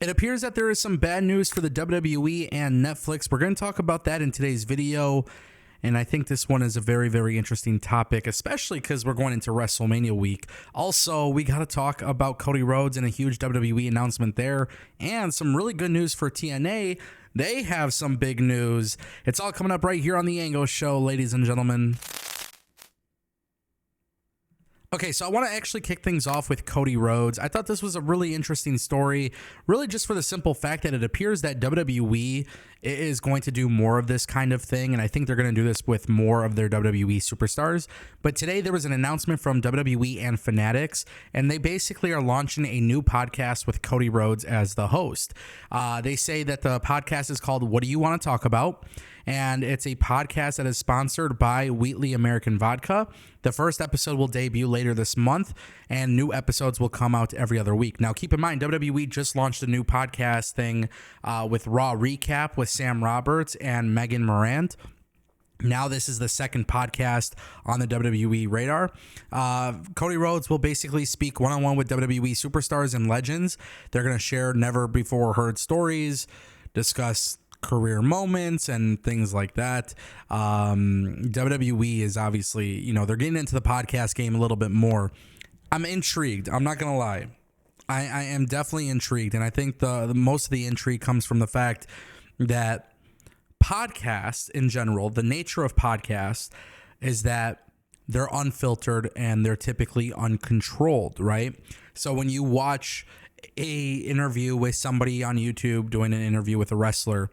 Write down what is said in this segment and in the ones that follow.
It appears that there is some bad news for the WWE and Netflix. We're going to talk about that in today's video. And I think this one is a very, very interesting topic, especially because we're going into WrestleMania week. Also, we got to talk about Cody Rhodes and a huge WWE announcement there, and some really good news for TNA. They have some big news. It's all coming up right here on the Ango Show, ladies and gentlemen. Okay, so I want to actually kick things off with Cody Rhodes. I thought this was a really interesting story, really just for the simple fact that it appears that WWE is going to do more of this kind of thing, and I think they're going to do this with more of their WWE superstars. But today there was an announcement from WWE and Fanatics, and they basically are launching a new podcast with Cody Rhodes as the host. They say that the podcast is called What Do You Want to Talk About? And it's a podcast that is sponsored by Wheatley American Vodka. The first episode will debut later this month, and new episodes will come out every other week. Now, keep in mind, WWE just launched a new podcast thing with Raw Recap with Sam Roberts and Megan Morant. Now this is the second podcast on the WWE radar. Cody Rhodes will basically speak one-on-one with WWE superstars and legends. They're going to share never-before-heard stories, discuss career moments and things like that. WWE is obviously, they're getting into the podcast game a little bit more. I'm intrigued. I'm not going to lie. I am definitely intrigued. And I think the most of the intrigue comes from the fact that podcasts in general, the nature of podcasts is that they're unfiltered and they're typically uncontrolled, right? So when you watch a interview with somebody on YouTube doing an interview with a wrestler,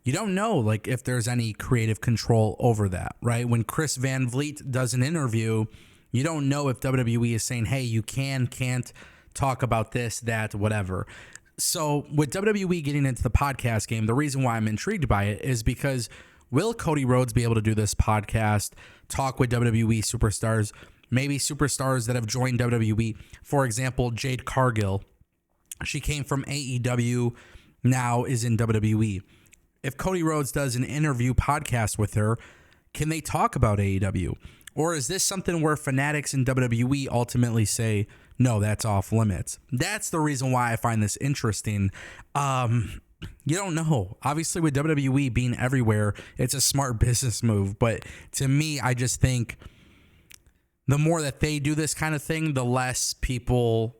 you don't know if there's any creative control over that, right? When Chris Van Vliet does an interview, you don't know if WWE is saying, hey, you can't talk about this, that, whatever. So with WWE getting into the podcast game, the reason why I'm intrigued by it is because will Cody Rhodes be able to do this podcast, talk with WWE superstars, maybe superstars that have joined WWE? For example, Jade Cargill. She came from AEW, now is in WWE. If Cody Rhodes does an interview podcast with her, can they talk about AEW? Or is this something where Fanatics and WWE ultimately say, no, that's off limits? That's the reason why I find this interesting. You don't know. Obviously, with WWE being everywhere, it's a smart business move. But to me, I just think the more that they do this kind of thing, the less people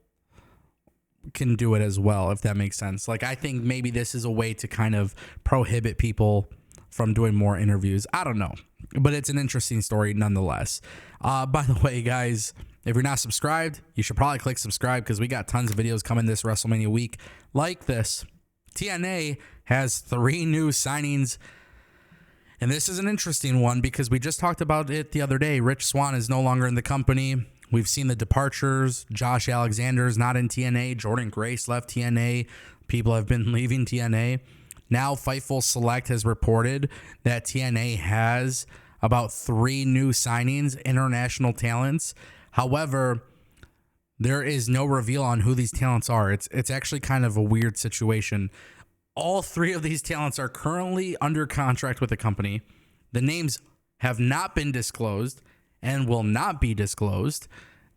can do it as well, if that makes sense. I think maybe this is a way to kind of prohibit people from doing more interviews. I don't know, but it's an interesting story nonetheless. By the way, guys, if you're not subscribed, you should probably click subscribe because we got tons of videos coming this WrestleMania week like this. TNA has 3 new signings, and this is an interesting one because we just talked about it the other day. Rich Swann is no longer in the company. We've seen the departures. Josh Alexander's not in TNA. Jordan Grace left TNA. People have been leaving TNA. Now Fightful Select has reported that TNA has about 3 new signings, international talents. However, there is no reveal on who these talents are. It's actually kind of a weird situation. All 3 of these talents are currently under contract with the company. The names have not been disclosed and will not be disclosed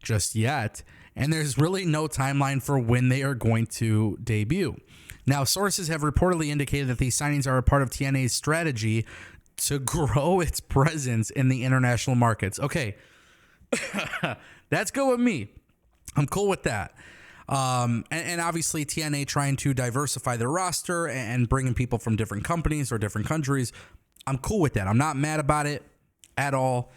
just yet. And there's really no timeline for when they are going to debut. Now, sources have reportedly indicated that these signings are a part of TNA's strategy to grow its presence in the international markets. Okay, that's good with me. I'm cool with that. And obviously TNA trying to diversify their roster and bringing people from different companies or different countries. I'm cool with that. I'm not mad about it at all.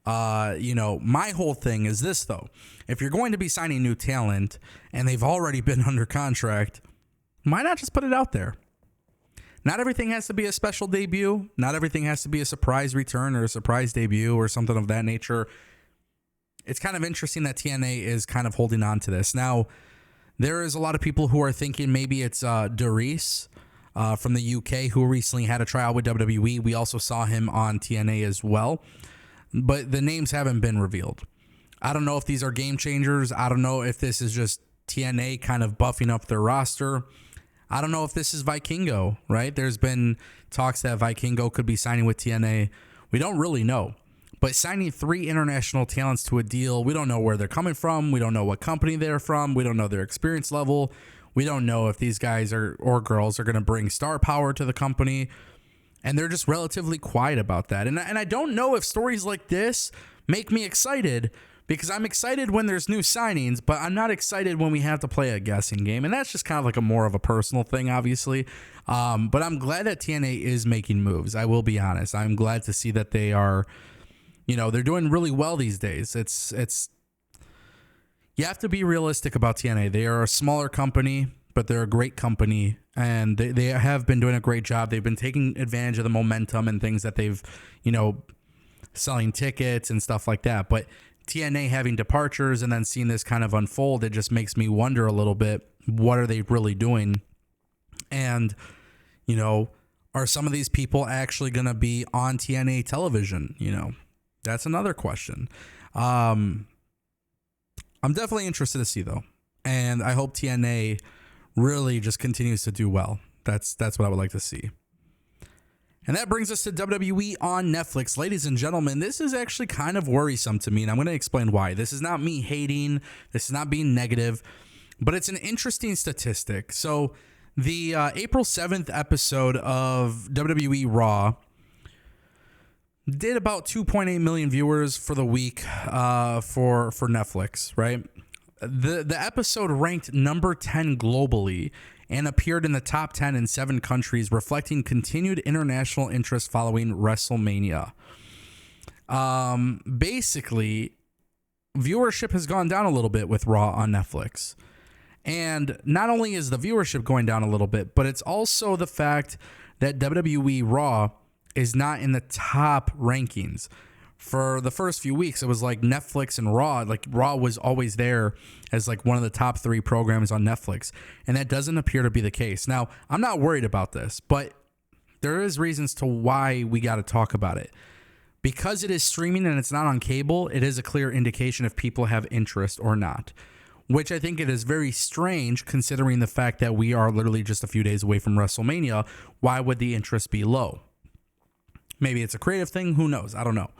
My whole thing is this, though. If you're going to be signing new talent and they've already been under contract, why not just put it out there? Not everything has to be a special debut. Not everything has to be a surprise return or a surprise debut or something of that nature. It's kind of interesting that TNA is kind of holding on to this. Now, there is a lot of people who are thinking maybe it's Darius from the UK who recently had a tryout with WWE. We also saw him on TNA as well. But the names haven't been revealed. I don't know if these are game changers. I don't know if this is just TNA kind of buffing up their roster. I don't know if this is Vikingo, right? There's been talks that Vikingo could be signing with TNA. We don't really know. But signing 3 international talents to a deal, we don't know where they're coming from. We don't know what company they're from. We don't know their experience level. We don't know if these guys or girls are going to bring star power to the company. And they're just relatively quiet about that. And I don't know if stories like this make me excited, because I'm excited when there's new signings, but I'm not excited when we have to play a guessing game. And that's just kind of like a more of a personal thing, obviously. But I'm glad that TNA is making moves. I will be honest. I'm glad to see that they are, they're doing really well these days. It's you have to be realistic about TNA. They are a smaller company, but they're a great company, and they have been doing a great job. They've been taking advantage of the momentum and things that they've, selling tickets and stuff like that. But TNA having departures and then seeing this kind of unfold, it just makes me wonder a little bit, what are they really doing? And, are some of these people actually going to be on TNA television? That's another question. I'm definitely interested to see, though. And I hope TNA really just continues to do well. That's what I would like to see. And that brings us to WWE on Netflix. Ladies and gentlemen, this is actually kind of worrisome to me, and I'm going to explain why. This is not me hating. This is not being negative, but it's an interesting statistic. So the April 7th episode of WWE Raw did about 2.8 million viewers for the week for Netflix, right? The episode ranked number 10 globally and appeared in the top 10 in 7 countries, reflecting continued international interest following WrestleMania. Basically, viewership has gone down a little bit with Raw on Netflix. And not only is the viewership going down a little bit, but it's also the fact that WWE Raw is not in the top rankings. For the first few weeks, it was like Netflix and Raw. Like Raw was always there as like one of the top 3 programs on Netflix. And that doesn't appear to be the case. Now, I'm not worried about this, but there is reasons to why we got to talk about it. Because it is streaming and it's not on cable, it is a clear indication if people have interest or not. Which I think it is very strange considering the fact that we are literally just a few days away from WrestleMania. Why would the interest be low? Maybe it's a creative thing. Who knows? I don't know.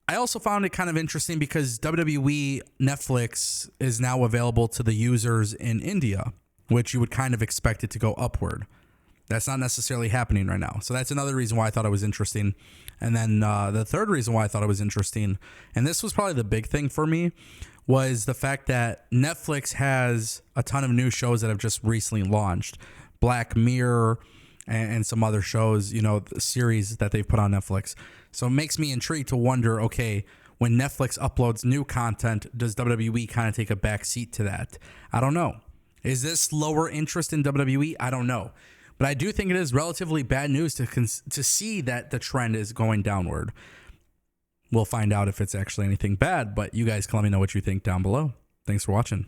I also found it kind of interesting because WWE Netflix is now available to the users in India, which you would kind of expect it to go upward. That's not necessarily happening right now. So that's another reason why I thought it was interesting. And then the third reason why I thought it was interesting, and this was probably the big thing for me, was the fact that Netflix has a ton of new shows that have just recently launched. Black Mirror and some other shows, the series that they've put on Netflix. So it makes me intrigued to wonder, okay, when Netflix uploads new content, does WWE kind of take a back seat to that? I don't know. Is this lower interest in WWE? I don't know. But I do think it is relatively bad news to see that the trend is going downward. We'll find out if it's actually anything bad, but you guys can let me know what you think down below. Thanks for watching.